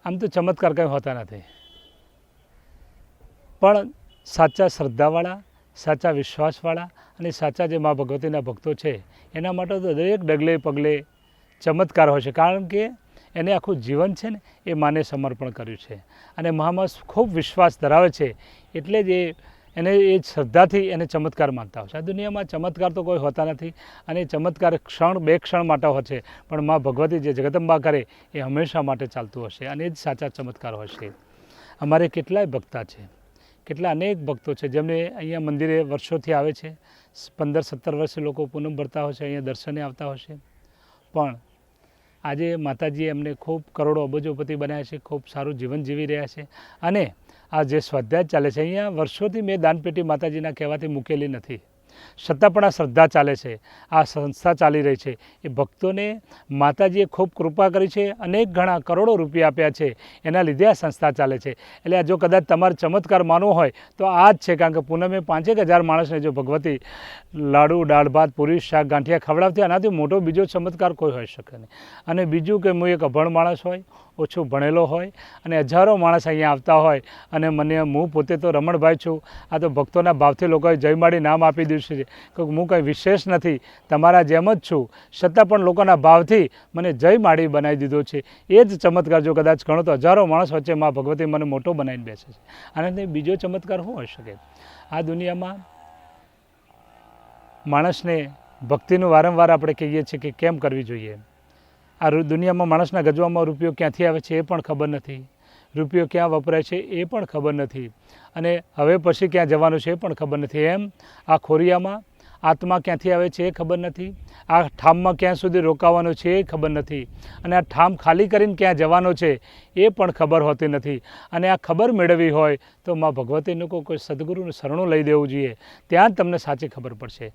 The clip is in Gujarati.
આમ તો ચમત્કાર કંઈ હોતા નથી, પણ સાચા શ્રદ્ધાવાળા, સાચા વિશ્વાસવાળા અને સાચા જે મા ભગવતીના ભક્તો છે એના માટે તો દરેક ડગલે પગલે ચમત્કાર હોય છે, કારણ કે એને આખું જીવન છે ને એ માને સમર્પણ કર્યું છે અને મામાં ખૂબ વિશ્વાસ ધરાવે છે, એટલે જ એને એ શ્રદ્ધાથી એને ચમત્કાર માનતા હોય છે. આ દુનિયામાં ચમત્કાર તો કોઈ હોતા નથી અને ચમત્કાર બે ક્ષણ માટે હોય છે, પણ મા ભગવતી જે જગદંબા કરે એ હંમેશા માટે ચાલતું હશે અને એ જ સાચા ચમત્કાર હોય છે. અમારે કેટલાય ભક્તા છે, કેટલા અનેક ભક્તો છે જેમને અહીંયા મંદિરે વર્ષોથી આવે છે, 15-17 વર્ષે લોકો પૂનમ ભરતા હોય છે, અહીંયા દર્શને આવતા હોય છે, પણ આજે માતાજીએ એમને ખૂબ કરોડો અબજોપતિ બનાવ્યા છે, ખૂબ સારું જીવન જીવી રહ્યા છે અને આ જે સ્વાધ્યાય ચાલે છે અહીંયા વર્ષોથી મેં દાનપેટી માતાજીના કહેવાથી મૂકેલી નથી, છતાં પણ આ શ્રદ્ધા ચાલે છે, આ સંસ્થા ચાલી રહી છે. એ ભક્તોને માતાજીએ ખૂબ કૃપા કરી છે, અનેક ઘણા કરોડો રૂપિયા આપ્યા છે, એના લીધે આ સંસ્થા ચાલે છે. એટલે જો કદાચ તમારે ચમત્કાર માનવો હોય તો આ જ છે, કારણ કે પૂનમે 5,000 માણસને જો ભગવતી લાડુ, દાળ ભાત, પૂરી, શાક, ગાંઠિયા ખવડાવતી, આનાથી મોટો બીજો ચમત્કાર કોઈ હોઈ શકે નહીં. અને બીજું કે હું એક અભણ માણસ હોય, ઓછું ભણેલો હોય અને હજારો માણસ અહીંયા આવતા હોય અને હું પોતે તો રમણભાઈ છું, આ તો ભક્તોના ભાવથી લોકોએ જયમાડી નામ આપી દીધું છે કે હું કંઈ વિશેષ નથી, તમારા જેમ જ છું, છતાં પણ લોકોના ભાવથી મને જયમાડી બનાવી દીધો છે. એ જ ચમત્કાર જો કદાચ ગણો તો હજારો માણસ વચ્ચે મા ભગવતી મને મોટો બનાવીને બેસે છે. આનાથી બીજો ચમત્કાર શું હોઈ શકે? આ દુનિયામાં માણસને ભક્તિનું વારંવાર આપણે કહીએ છીએ કે કેમ કરવી જોઈએ. આ દુનિયામાં માણસના ગજવામાં રૂપિયો ક્યાંથી આવે છે એ પણ ખબર નથી, રૂપિયો ક્યાં વપરાય છે એ પણ ખબર નથી અને હવે પછી ક્યાં જવાનું છે એ પણ ખબર નથી. એમ આ ખોરિયામાં આત્મા ક્યાંથી આવે છે એ ખબર નથી, આ ઠામમાં ક્યાં સુધી રોકાવાનો છે એ ખબર નથી અને આ ઠામ ખાલી કરીને ક્યાં જવાનો છે એ પણ ખબર હોતી નથી. અને આ ખબર મેળવવી હોય તો મા ભગવતીનું કોઈ સદગુરુનું શરણું લઈ દેવું જોઈએ, ત્યાં જ તમને સાચી ખબર પડશે.